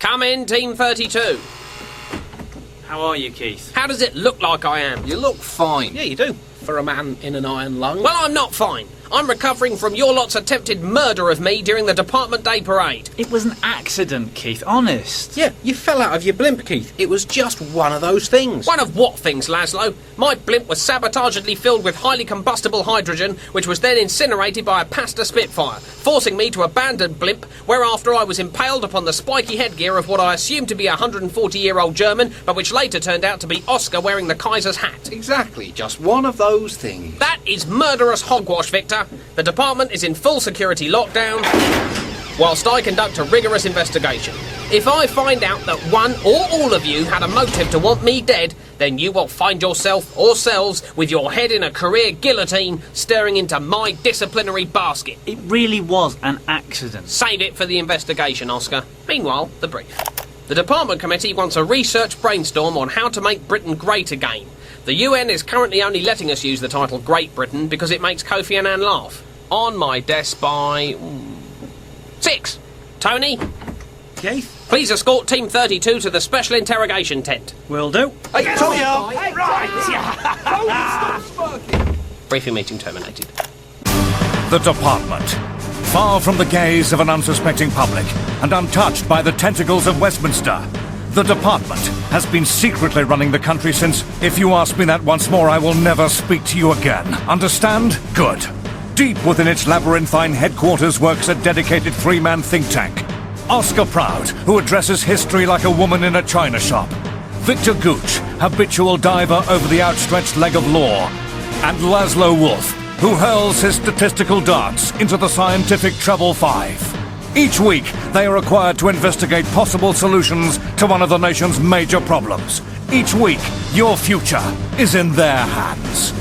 Come in, Team 32. How are you, Keith? How does it look like I am? You look fine. Yeah, you do, for a man in an iron lung. Well, I'm not fine. I'm recovering from your lot's attempted murder of me during the Department Day Parade. It was an accident, Keith, honest. Yeah, you fell out of your blimp, Keith. It was just one of those things. One of what things, Laszlo? My blimp was sabotagedly filled with highly combustible hydrogen, which was then incinerated by a Pastor Spitfire, forcing me to abandon blimp, whereafter I was impaled upon the spiky headgear of what I assumed to be a 140-year-old German, but which later turned out to be Oscar wearing the Kaiser's hat. Exactly, just one of those things. That is murderous hogwash, Victor. The department is in full security lockdown, whilst I conduct a rigorous investigation. If I find out that one or all of you had a motive to want me dead, then you will find yourself, or selves, with your head in a career guillotine, staring into my disciplinary basket. It really was an accident. Save it for the investigation, Oscar. Meanwhile, the brief. The department committee wants a research brainstorm on how to make Britain great again. The UN is currently only letting us use the title Great Britain because it makes Kofi Annan laugh. On my desk by 6. Tony? Keith? Please escort Team 32 to the special interrogation tent. Will do. Hey, Tony! Briefing meeting terminated. The department. Far from the gaze of an unsuspecting public and untouched by the tentacles of Westminster, the department has been secretly running the country since, if you ask me that once more, I will never speak to you again. Understand? Good. Deep within its labyrinthine headquarters works a dedicated three-man think tank. Oscar Proud, who addresses history like a woman in a china shop. Victor Gooch, habitual diver over the outstretched leg of law. And Laszlo Wolf, who hurls his statistical darts into the scientific treble five. Each week, they are required to investigate possible solutions to one of the nation's major problems. Each week, your future is in their hands.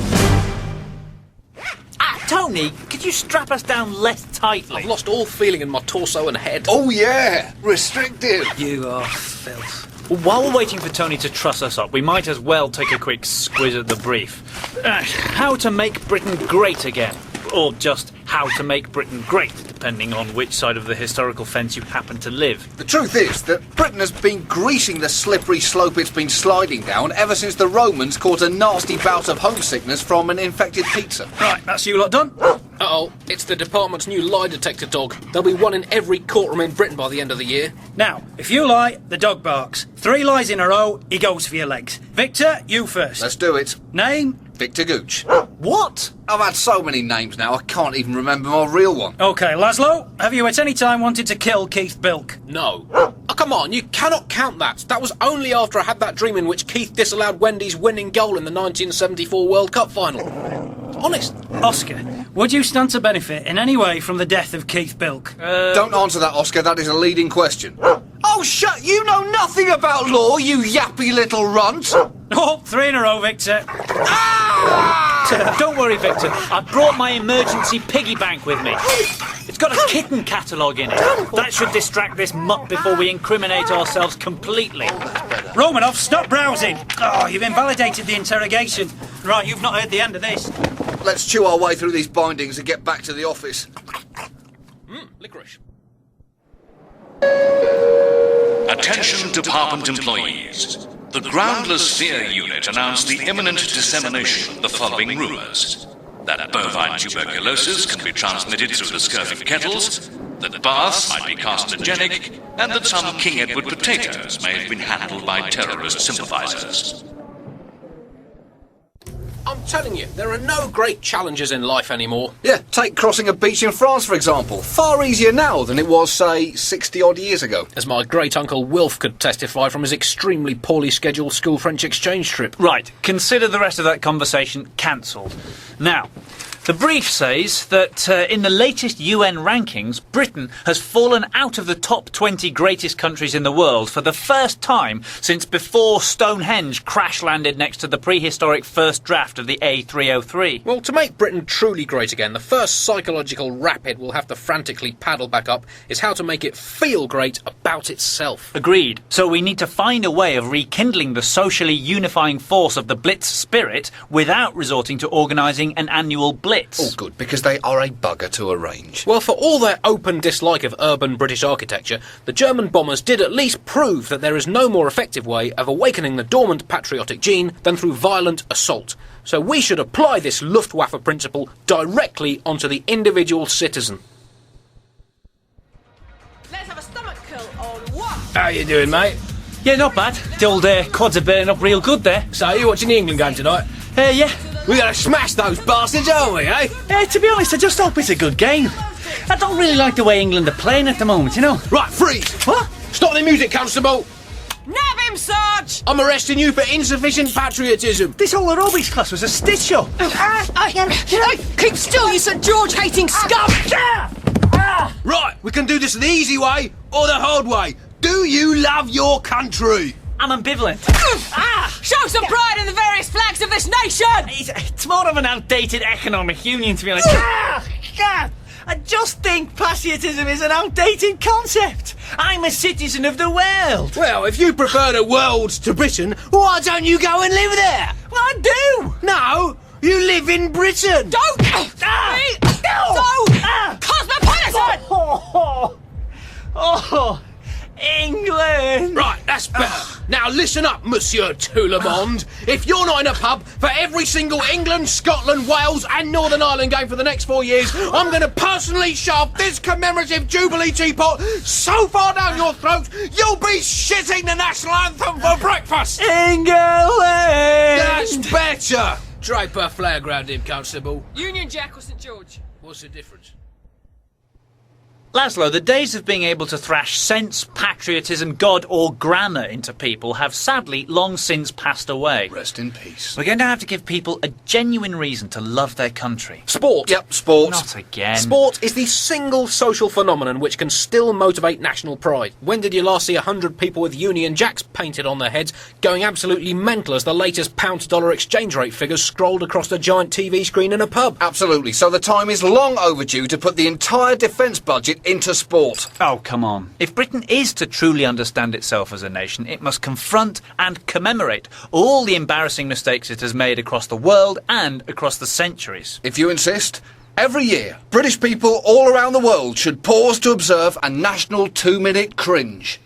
Tony, could you strap us down less tightly? I've lost all feeling in my torso and head. Oh yeah, restrictive. You are filth. Well, while we're waiting for Tony to truss us up, we might as well take a quick squiz at the brief. How to make Britain great again. Or just how to make Britain great, depending on which side of the historical fence you happen to live. The truth is that Britain has been greasing the slippery slope it's been sliding down ever since the Romans caught a nasty bout of homesickness from an infected pizza. Right, that's you lot done? Uh-oh, it's the department's new lie detector dog. There'll be one in every courtroom in Britain by the end of the year. Now, if you lie, the dog barks. 3 lies in a row, he goes for your legs. Victor, you first. Let's do it. Name? Victor Gooch. What? I've had so many names now, I can't even remember my real one. OK, Laszlo, have you at any time wanted to kill Keith Bilk? No. Oh, come on, you cannot count that. That was only after I had that dream in which Keith disallowed Wendy's winning goal in the 1974 World Cup final. Honest. Oscar, would you stand to benefit in any way from the death of Keith Bilk? Don't answer that, Oscar, that is a leading question. Oh, shut! You know nothing about law, you yappy little runt! Oh, 3 in a row, Victor. Don't worry, Victor. I brought my emergency piggy bank with me. It's got a kitten catalogue in it. That should distract this mutt before we incriminate ourselves completely. Romanov, stop browsing. Oh, you've invalidated the interrogation. Right, you've not heard the end of this. Let's chew our way through these bindings and get back to the office. Licorice. Attention department employees. The Groundless Fear Unit announced the imminent dissemination of the following rumours. That bovine tuberculosis can be transmitted through the scurvy kettles, that baths might be carcinogenic, and that some King Edward potatoes may have been handled by terrorist sympathisers. I'm telling you, there are no great challenges in life anymore. Yeah, take crossing a beach in France, for example. Far easier now than it was, say, 60-odd years ago. As my great-uncle Wilf could testify from his extremely poorly scheduled school French exchange trip. Right, consider the rest of that conversation cancelled. Now, the brief says that in the latest UN rankings, Britain has fallen out of the top 20 greatest countries in the world for the first time since before Stonehenge crash-landed next to the prehistoric first draft of the A303. Well, to make Britain truly great again, the first psychological rapid we'll have to frantically paddle back up is how to make it feel great about itself. Agreed. So we need to find a way of rekindling the socially unifying force of the Blitz spirit without resorting to organising an annual blitz. Blitz. Oh, good, because they are a bugger to arrange. Well, for all their open dislike of urban British architecture, the German bombers did at least prove that there is no more effective way of awakening the dormant patriotic gene than through violent assault. So we should apply this Luftwaffe principle directly onto the individual citizen. Let's have a stomach curl on what? How you doing, mate? Yeah, not bad. The old quads are burning up real good there. So, you watching the England game tonight? Yeah. We gotta smash those bastards, aren't we, eh? To be honest, I just hope it's a good game. I don't really like the way England are playing at the moment, you know. Right, freeze! What? Stop the music, Constable! Nab him, Sarge! I'm arresting you for insufficient patriotism. This whole aerobics class was a stitch-up. Keep still, you St George hating scum! Right, we can do this the easy way or the hard way. Do you love your country? I'm ambivalent. Show some pride in the various flags of this nation! It's more of an outdated economic union, to be honest. I just think patriotism is an outdated concept. I'm a citizen of the world. Well, if you prefer the world to Britain, why don't you go and live there? Well, I do. No, you live in Britain. Don't be so cosmopolitan! Oh, England. Right, that's better. Now listen up, Monsieur Tout le Monde. If you're not in a pub for every single England, Scotland, Wales and Northern Ireland game for the next 4 years, I'm going to personally shove this commemorative Jubilee teapot so far down your throat, you'll be shitting the national anthem for breakfast. England. That's better. Drape a flag round him, Constable. Union Jack or St George? What's the difference? Laszlo, the days of being able to thrash sense, patriotism, God or grammar into people have sadly long since passed away. Rest in peace. We're going to have to give people a genuine reason to love their country. Sport. Yep, sport. Not again. Sport is the single social phenomenon which can still motivate national pride. When did you last see 100 people with Union Jacks painted on their heads going absolutely mental as the latest pound-to-dollar exchange rate figures scrolled across the giant TV screen in a pub? Absolutely. So the time is long overdue to put the entire defence budget into sport. Oh, come on. If Britain is to truly understand itself as a nation, it must confront and commemorate all the embarrassing mistakes it has made across the world and across the centuries. If you insist, every year, British people all around the world should pause to observe a national 2-minute cringe.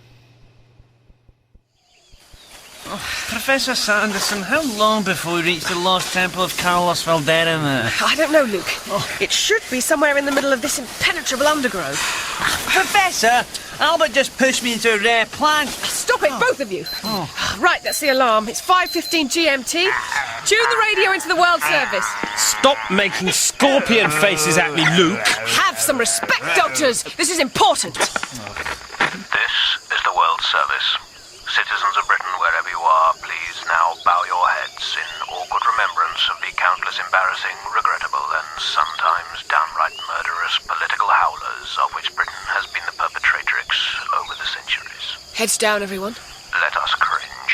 Professor Sanderson, how long before we reach the lost temple of Carlos Valderrama? I don't know, Luke. It should be somewhere in the middle of this impenetrable undergrowth. Professor, Albert just pushed me into a rare plant. Stop it, both of you. Right, that's the alarm. It's 5:15 GMT. Tune the radio into the World Service. Stop making scorpion faces at me, Luke. Have some respect, doctors. This is important. This is the World Service. Citizens of Britain, wherever you are, please now bow your heads in awkward remembrance of the countless embarrassing, regrettable, and sometimes downright murderous political howlers of which Britain has been the perpetratrix over the centuries. Heads down, everyone. Let us cringe.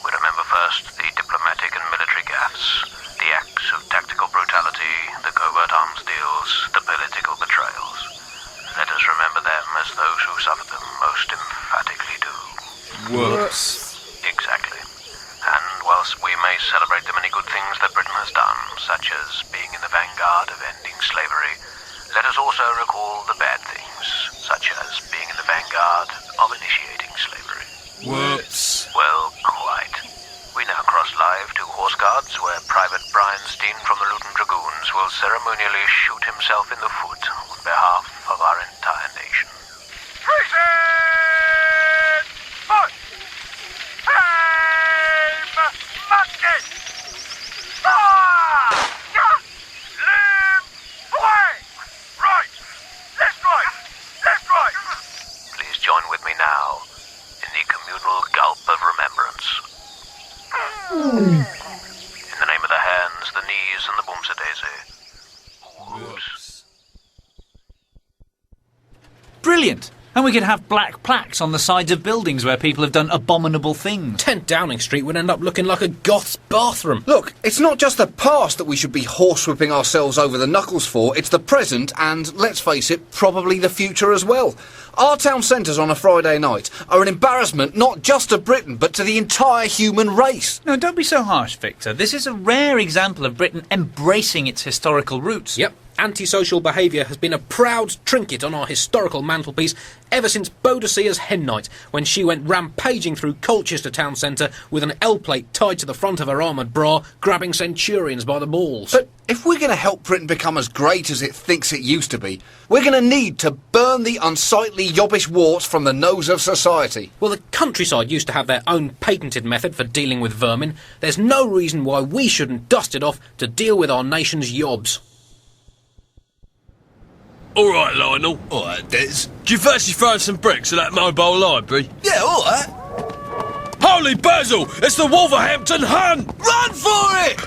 We remember first the diplomatic and military gaffes, the acts of tactical brutality, the covert arms deals, the political betrayals. Let us remember them as those who suffered them most emphatically do. Whoops. Exactly. And whilst we may celebrate the many good things that Britain has done, such as being in the vanguard of ending slavery, let us also recall the bad things, such as being in the vanguard of initiating slavery. Whoops. Well, quite. We now cross live to Horse Guards, where Private Brian Steen from the Luton Dragoons will ceremonially shoot himself in the foot on behalf of our entire nation. Please join with me now in the communal gulp of remembrance. In the name of the hands, the knees, and the boomsa daisy. Whoops. Brilliant. And we could have black plaques on the sides of buildings where people have done abominable things. 10 Downing Street would end up looking like a goth's bathroom. Look, it's not just the past that we should be horsewhipping ourselves over the knuckles for, it's the present and, let's face it, probably the future as well. Our town centres on a Friday night are an embarrassment not just to Britain, but to the entire human race. No, don't be so harsh, Victor. This is a rare example of Britain embracing its historical roots. Yep. Antisocial behaviour has been a proud trinket on our historical mantelpiece ever since Boadicea's hen night, when she went rampaging through Colchester town centre with an L-plate tied to the front of her armoured bra, grabbing centurions by the balls. But if we're going to help Britain become as great as it thinks it used to be, we're going to need to burn the unsightly yobbish warts from the nose of society. Well, the countryside used to have their own patented method for dealing with vermin. There's no reason why we shouldn't dust it off to deal with our nation's yobs. All right, Lionel. All right, Des. Do you fancy throwing some bricks at that mobile library? Yeah, all right. Holy Basil! It's the Wolverhampton Hunt! Run for it!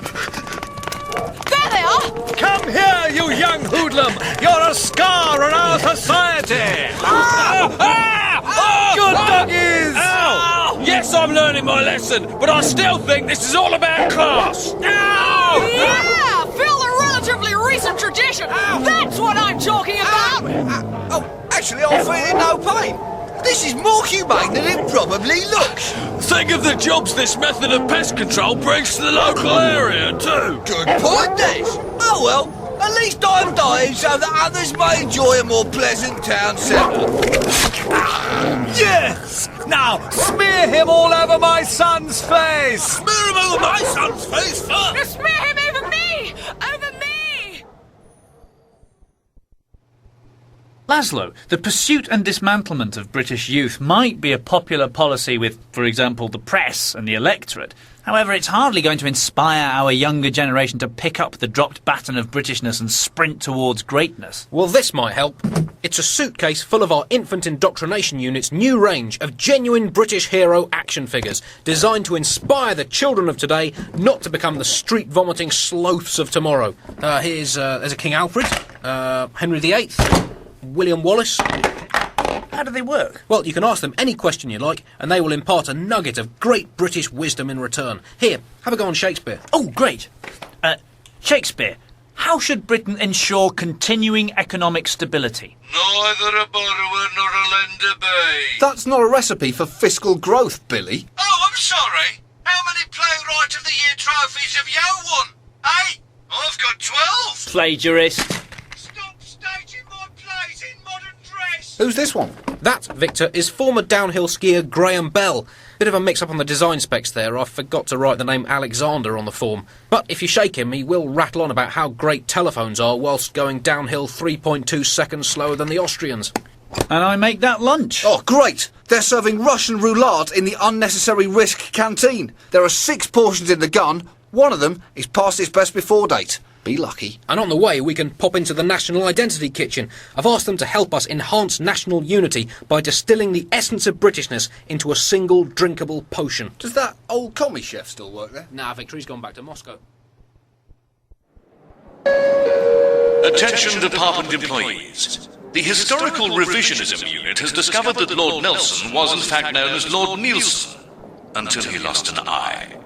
There they are! Come here, you young hoodlum! You're a scar in our society! Good doggies! Ow! Yes, I'm learning my lesson, but I still think this is all about class! Ow! Yeah! Feel the relatively recent tradition! That's what I'm talking about! Actually, I'm feeling no pain. This is more humane than it probably looks. Think of the jobs this method of pest control brings to the local area, too! Good point, Des. Oh well, at least I'm dying so that others may enjoy a more pleasant town centre. Yes! Now, smear him all over my son's face! Smear him over my son's face first! Smear him over me! Over me! Laszlo, the pursuit and dismantlement of British youth might be a popular policy with, for example, the press and the electorate. However, it's hardly going to inspire our younger generation to pick up the dropped baton of Britishness and sprint towards greatness. Well, this might help. It's a suitcase full of our infant indoctrination unit's new range of genuine British hero action figures, designed to inspire the children of today not to become the street-vomiting sloths of tomorrow. There's a King Alfred, Henry VIII, William Wallace. How do they work? Well, you can ask them any question you like, and they will impart a nugget of great British wisdom in return. Here, have a go on Shakespeare. Oh, great. Shakespeare, how should Britain ensure continuing economic stability? Neither a borrower nor a lender be. That's not a recipe for fiscal growth, Billy. Oh, I'm sorry. How many Playwright of the Year trophies have you won? Eh? I've got 12. Plagiarist. Stop staging my plays in modern dress. Who's this one? That, Victor, is former downhill skier Graham Bell. Bit of a mix-up on the design specs there. I forgot to write the name Alexander on the form. But if you shake him, he will rattle on about how great telephones are whilst going downhill 3.2 seconds slower than the Austrians. And I make that lunch. Oh, great! They're serving Russian roulade in the unnecessary risk canteen. There are 6 portions in the gun. One of them is past its best before date. Be lucky. And on the way, we can pop into the National Identity Kitchen. I've asked them to help us enhance national unity by distilling the essence of Britishness into a single drinkable potion. Does that old commie chef still work there? Nah, Victor, he's gone back to Moscow. Attention department employees. The Historical Revisionism Unit has discovered that Lord Nelson was in fact known as Lord Nielsen, until he lost an eye.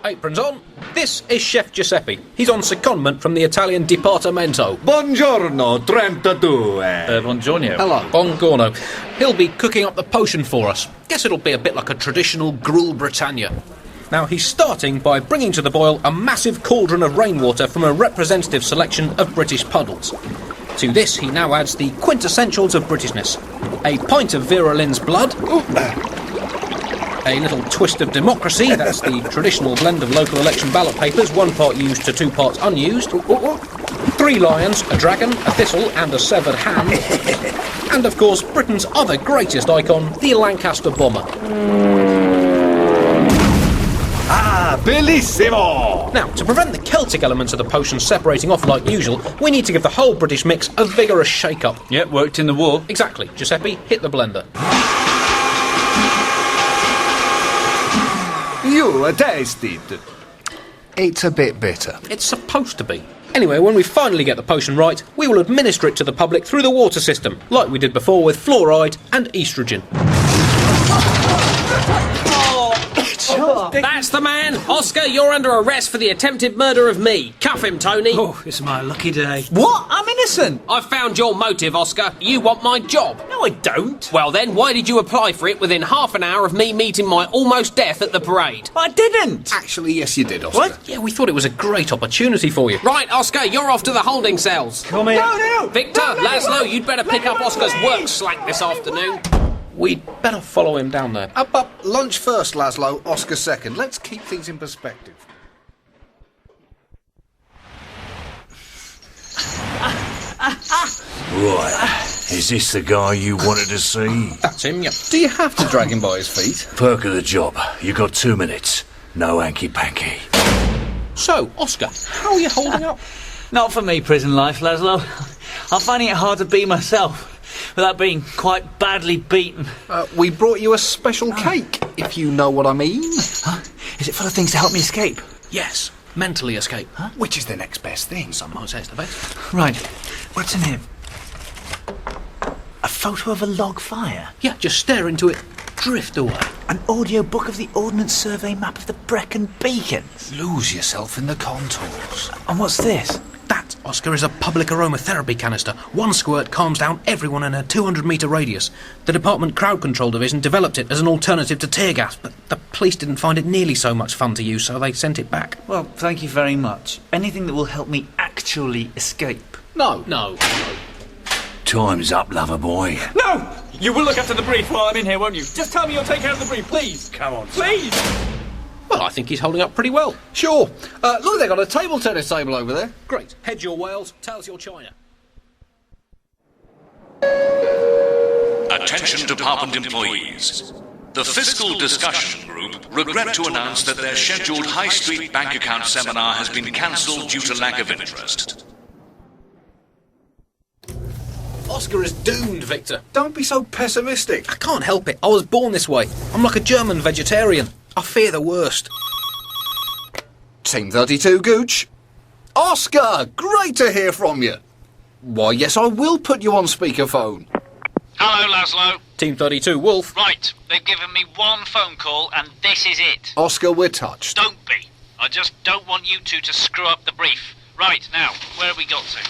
Aprons on. This is Chef Giuseppe. He's on secondment from the Italian Dipartimento. Buongiorno, 32. Buongiorno. Hello. Buongiorno. He'll be cooking up the potion for us. Guess it'll be a bit like a traditional Gruel Britannia. Now, he's starting by bringing to the boil a massive cauldron of rainwater from a representative selection of British puddles. To this, he now adds the quintessentials of Britishness. A pint of Vera Lynn's blood. A little twist of democracy, that's the traditional blend of local election ballot papers, 1 part used to 2 parts unused. 3 lions, a dragon, a thistle and a severed hand. And of course, Britain's other greatest icon, the Lancaster bomber. Ah, bellissimo! Now, to prevent the Celtic elements of the potion separating off like usual, we need to give the whole British mix a vigorous shake-up. Yep, worked in the war. Exactly. Giuseppe, hit the blender. You taste it. It's a bit bitter. It's supposed to be. Anyway, when we finally get the potion right, we will administer it to the public through the water system, like we did before with fluoride and estrogen. That's the man! Oscar, you're under arrest for the attempted murder of me. Cuff him, Tony. Oh, it's my lucky day. What? I'm innocent. I've found your motive, Oscar. You want my job. No, I don't. Well then, why did you apply for it within half an hour of me meeting my almost death at the parade? I didn't. Actually, yes, you did, Oscar. What? Yeah, we thought it was a great opportunity for you. Right, Oscar, you're off to the holding cells. Come here. No. Victor, Laszlo, you'd better pick up Oscar's work slack this afternoon. We'd better follow him down there. Up. Lunch first, Laszlo. Oscar second. Let's keep things in perspective. Right. Is this the guy you wanted to see? That's him, yeah. Do you have to drag him by his feet? Perk of the job. You got 2 minutes. No hanky-panky. So, Oscar, how are you holding up? Not for me, prison life, Laszlo. I'm finding it hard to be myself without being quite badly beaten. We brought you a special cake, if you know what I mean. Huh? Is it full of things to help me escape? Yes, mentally escape. Huh? Which is the next best thing. Some might say it's the best. Right. What's in here? A photo of a log fire? Yeah, just stare into it. Drift away. An audio book of the Ordnance Survey map of the Brecon Beacons? Lose yourself in the contours. And what's this? That, Oscar, is a public aromatherapy canister. One squirt calms down everyone in a 200-metre radius. The Department Crowd Control Division developed it as an alternative to tear gas, but the police didn't find it nearly so much fun to use, so they sent it back. Well, thank you very much. Anything that will help me actually escape. No. Time's up, lover boy. No! You will look after the brief while I'm in here, won't you? Just tell me you'll take care of the brief, please. Come on, please. Well, I think he's holding up pretty well. Sure. Look, they've got a table tennis table over there. Great. Head your Wales, tails your China. Attention department employees. The Fiscal Discussion Group regret to announce that their scheduled High Street bank account seminar has been cancelled due to lack of interest. Oscar is doomed, Victor. Don't be so pessimistic. I can't help it. I was born this way. I'm like a German vegetarian. I fear the worst. Team 32, Gooch. Oscar, great to hear from you. Why, yes, I will put you on speakerphone. Hello, Laszlo. Team 32, Wolf. Right, they've given me one phone call and this is it. Oscar, we're touched. Don't be. I just don't want you two to screw up the brief. Right, now, where have we got to?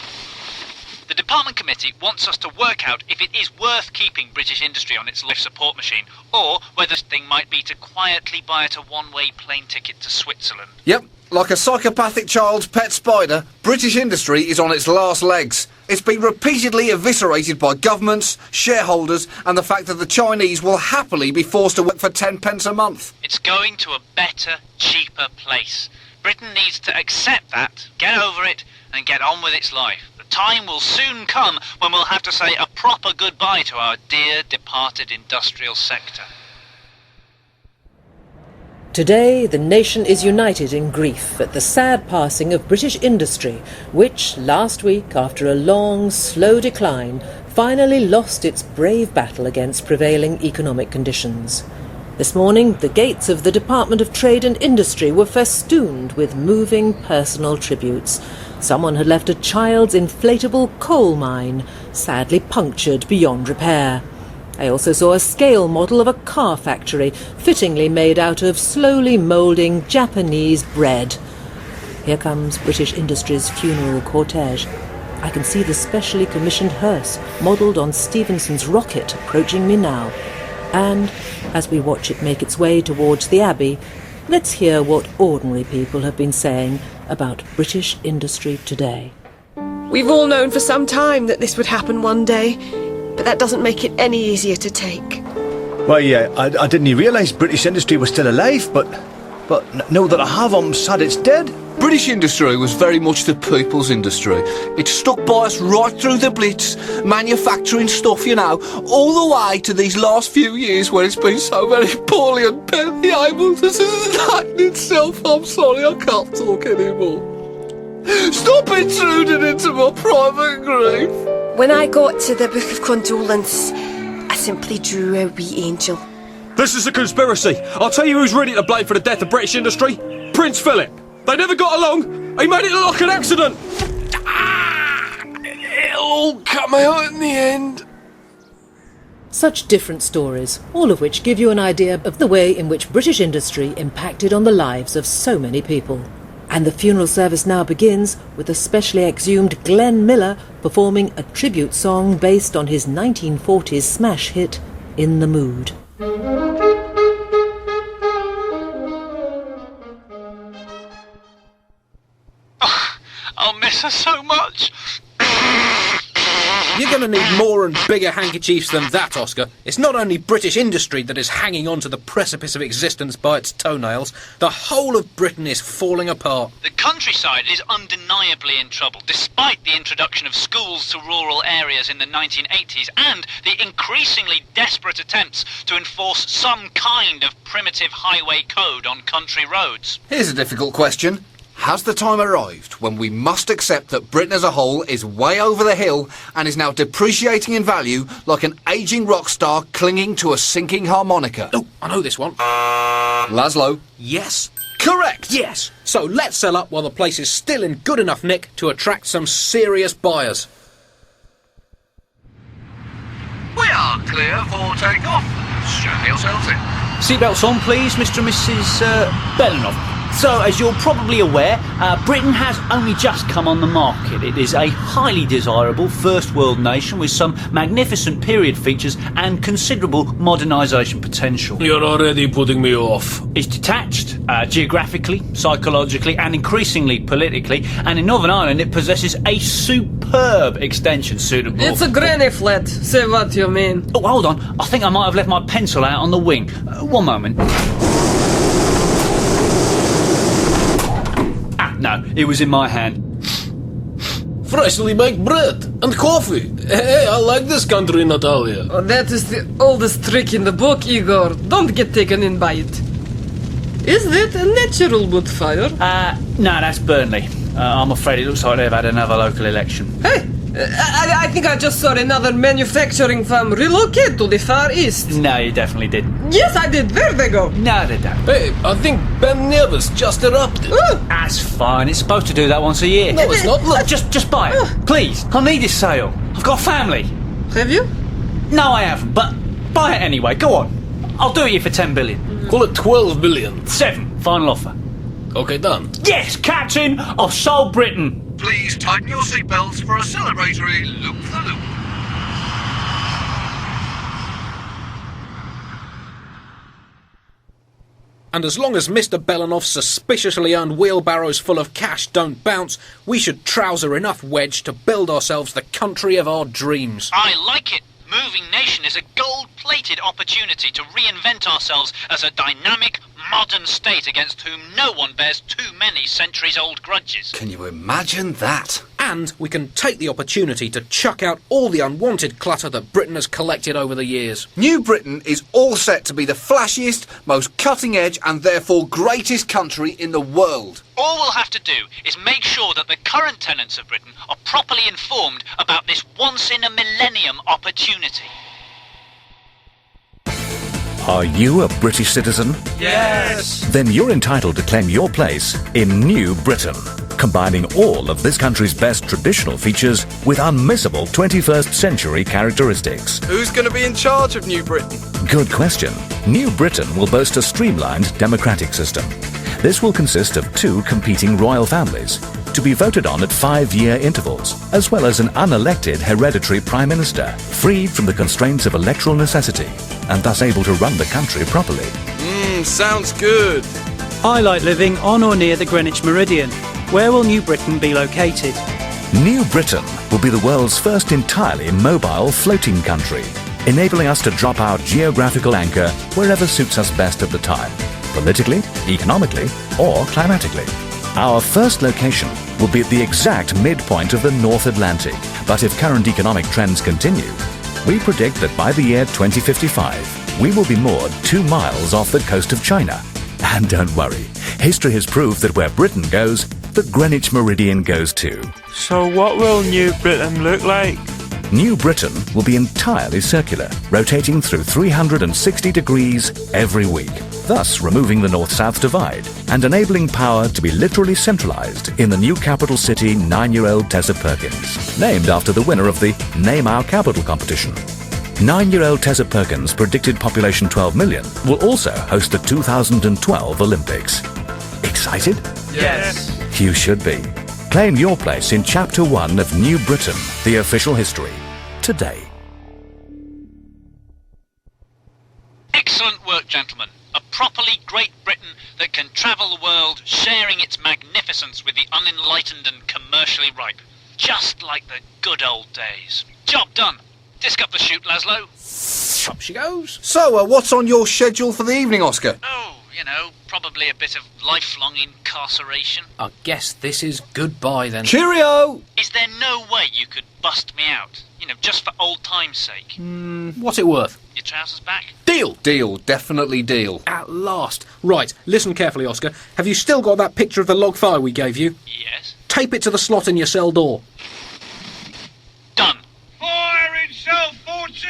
The Department Committee wants us to work out if it is worth keeping British industry on its life support machine, or whether the thing might be to quietly buy it a one-way plane ticket to Switzerland. Yep, like a psychopathic child's pet spider, British industry is on its last legs. It's been repeatedly eviscerated by governments, shareholders, and the fact that the Chinese will happily be forced to work for 10 pence a month. It's going to a better, cheaper place. Britain needs to accept that, get over it, and get on with its life. The time will soon come when we'll have to say a proper goodbye to our dear departed industrial sector. Today, the nation is united in grief at the sad passing of British industry, which, last week, after a long, slow decline, finally lost its brave battle against prevailing economic conditions. This morning, the gates of the Department of Trade and Industry were festooned with moving personal tributes. Someone had left a child's inflatable coal mine, sadly punctured beyond repair. I also saw a scale model of a car factory, fittingly made out of slowly moulding Japanese bread. Here comes British Industry's funeral cortege. I can see the specially commissioned hearse, modelled on Stephenson's rocket, approaching me now. And, as we watch it make its way towards the Abbey, let's hear what ordinary people have been saying about British industry today. We've all known for some time that this would happen one day, but that doesn't make it any easier to take. Well, yeah, I didn't realise British industry was still alive, but now that I have, I'm sad it's dead. British industry was very much the people's industry. It stuck by us right through the Blitz, manufacturing stuff, you know, all the way to these last few years where it's been so very poorly and barely able to sustain itself. I'm sorry, I can't talk anymore. Stop intruding into my private grief. When I got to the Book of Condolence, I simply drew a wee angel. This is a conspiracy. I'll tell you who's really to blame for the death of British industry. Prince Philip. They never got along. He made it look like an accident. all come out in the end. Such different stories, all of which give you an idea of the way in which British industry impacted on the lives of so many people. And the funeral service now begins with the specially exhumed Glenn Miller performing a tribute song based on his 1940s smash hit, In the Mood. I'll miss her so much. You're going to need more and bigger handkerchiefs than that, Oscar. It's not only British industry that is hanging on to the precipice of existence by its toenails. The whole of Britain is falling apart. The countryside is undeniably in trouble, despite the introduction of schools to rural areas in the 1980s and the increasingly desperate attempts to enforce some kind of primitive highway code on country roads. Here's a difficult question. Has the time arrived when we must accept that Britain as a whole is way over the hill and is now depreciating in value like an ageing rock star clinging to a sinking harmonica? Oh, I know this one. Laszlo? Yes. Correct! Yes. So let's sell up while the place is still in good enough nick to attract some serious buyers. We are clear for takeoff. Strap yourselves in. Seatbelts on, please, Mr. and Mrs. Bellinov. So, as you're probably aware, Britain has only just come on the market. It is a highly desirable first world nation with some magnificent period features and considerable modernisation potential. You're already putting me off. It's detached, geographically, psychologically and increasingly politically, and in Northern Ireland it possesses a superb extension suitable... It's a granny flat, say what you mean. Oh, hold on, I think I might have left my pencil out on the wing. One moment. No, it was in my hand. Freshly baked bread and coffee. Hey, I like this country, Natalia. Oh, that is the oldest trick in the book, Igor. Don't get taken in by it. Is that a natural wood fire? No, that's Burnley. I'm afraid it looks like they've had another local election. Hey, I think I just saw another manufacturing firm relocate to the Far East. No, you definitely did. Yes, I did. There they go. No, they don't. Hey, I think Ben Nevis just erupted. That's fine. It's supposed to do that once a year. No, it's not. Look. Just buy it. Please. I need this sale. I've got a family. Have you? No, I haven't, but buy it anyway. Go on. I'll do it you for 10 billion. Call it 12 billion. 7. Final offer. Okay, done. Yes, Captain! I've sold Britain. Please tighten your seatbelts for a celebratory loop-the-loop. And as long as Mr. Belinov's suspiciously earned wheelbarrows full of cash don't bounce, we should trouser enough wedge to build ourselves the country of our dreams. I like it. Moving Nation is a gold-plated opportunity to reinvent ourselves as a dynamic, modern state against whom no one bears too many centuries-old grudges. Can you imagine that? And we can take the opportunity to chuck out all the unwanted clutter that Britain has collected over the years. New Britain is all set to be the flashiest, most cutting-edge and therefore greatest country in the world. All we'll have to do is make sure that the current tenants of Britain are properly informed about this once-in-a-millennium opportunity. Are you a British citizen? Yes! Then you're entitled to claim your place in New Britain, combining all of this country's best traditional features with unmissable 21st century characteristics. Who's going to be in charge of New Britain? Good question. New Britain will boast a streamlined democratic system. This will consist of 2 competing royal families, to be voted on at 5-year intervals, as well as an unelected hereditary Prime Minister, freed from the constraints of electoral necessity, and thus able to run the country properly. Sounds good. I like living on or near the Greenwich Meridian. Where will New Britain be located? New Britain will be the world's first entirely mobile floating country, enabling us to drop our geographical anchor wherever suits us best at the time, politically, economically, or climatically. Our first location will be at the exact midpoint of the North Atlantic, but if current economic trends continue, we predict that by the year 2055, we will be moored 2 miles off the coast of China. And don't worry, history has proved that where Britain goes, the Greenwich Meridian goes too. So what will New Britain look like? New Britain will be entirely circular, rotating through 360 degrees every week. thus removing the north-south divide and enabling power to be literally centralised in the new capital city 9-year-old Tessa Perkins, named after the winner of the Name Our Capital competition. 9-year-old Tessa Perkins' predicted population 12 million will also host the 2012 Olympics. Excited? Yes. You should be. Claim your place in Chapter 1 of New Britain, the official history, today. Excellent work, gentlemen. A properly Great Britain that can travel the world, sharing its magnificence with the unenlightened and commercially ripe. Just like the good old days. Job done. Disc up the chute, Laszlo. Up she goes. So, what's on your schedule for the evening, Oscar? Oh, you know, probably a bit of lifelong incarceration. I guess this is goodbye then. Cheerio! Is there no way you could bust me out? You know, just for old time's sake. What's it worth? Your trousers back? Deal! Deal, definitely deal. At last. Right, listen carefully, Oscar. Have you still got that picture of the log fire we gave you? Yes. Tape it to the slot in your cell door. Done. Fire in cell 14!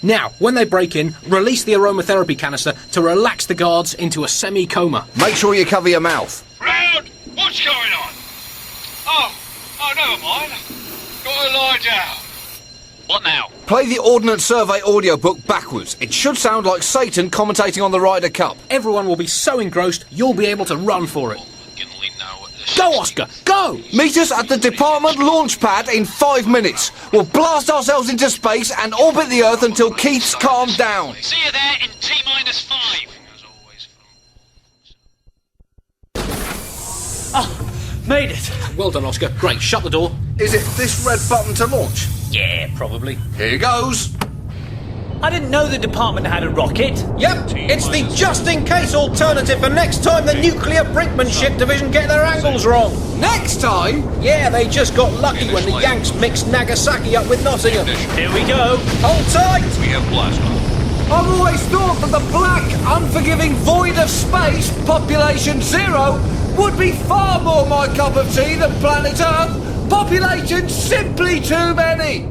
Now, when they break in, release the aromatherapy canister to relax the guards into a semi-coma. Make sure you cover your mouth. Round! What's going on? Oh, never mind. Gotta lie down. What now? Play the Ordnance Survey audiobook backwards. It should sound like Satan commentating on the Ryder Cup. Everyone will be so engrossed, you'll be able to run for it. Go, Oscar, go! Meet us at the department launch pad in 5 minutes. We'll blast ourselves into space and orbit the Earth until Keith's calmed down. See you there in T-5. Oh, made it. Well done, Oscar. Great, shut the door. Is it this red button to launch? Yeah, probably. Here goes. I didn't know the department had a rocket. Yep, it's the just-in-case alternative for next time the nuclear brinkmanship division get their angles wrong. Next time? Yeah, they just got lucky when the Yanks mixed Nagasaki up with Nottingham. Here we go. Hold tight! We have blast off. I've always thought that the black, unforgiving void of space, population 0, would be far more my cup of tea than planet Earth. Population simply too many.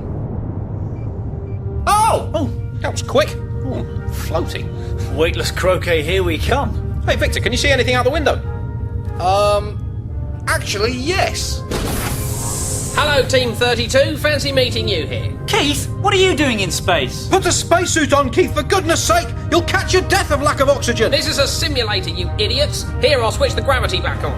Oh! That was quick. Ooh, floating. Weightless croquet, here we come. Hey, Victor, can you see anything out the window? Actually, yes. Hello, Team 32. Fancy meeting you here. Keith, what are you doing in space? Put a spacesuit on, Keith, for goodness sake. You'll catch your death of lack of oxygen. This is a simulator, you idiots. Here, I'll switch the gravity back on.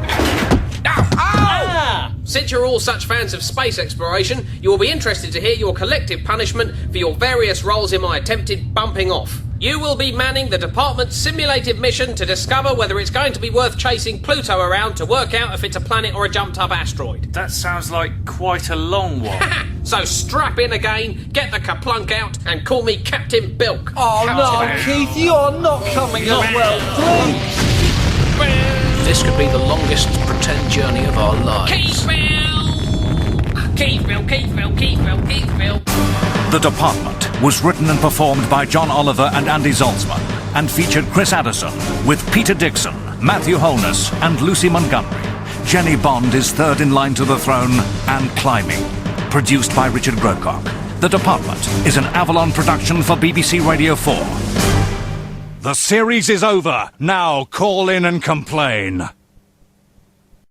Ow! Ah! Since you're all such fans of space exploration, you will be interested to hear your collective punishment for your various roles in my attempted bumping off. You will be manning the department's simulated mission to discover whether it's going to be worth chasing Pluto around to work out if it's a planet or a jumped-up asteroid. That sounds like quite a long one. So strap in again, get the kaplunk out, and call me Captain Bilk. Oh no, Keith, you're not coming up well, please. This could be the longest pretend journey of our lives. Keithville. The Department was written and performed by John Oliver and Andy Zaltzman and featured Chris Addison with Peter Dickson, Matthew Holness and Lucy Montgomery. Jenny Bond is third in line to the throne and climbing. Produced by Richard Grocock. The Department is an Avalon production for BBC Radio 4. The series is over. Now call in and complain.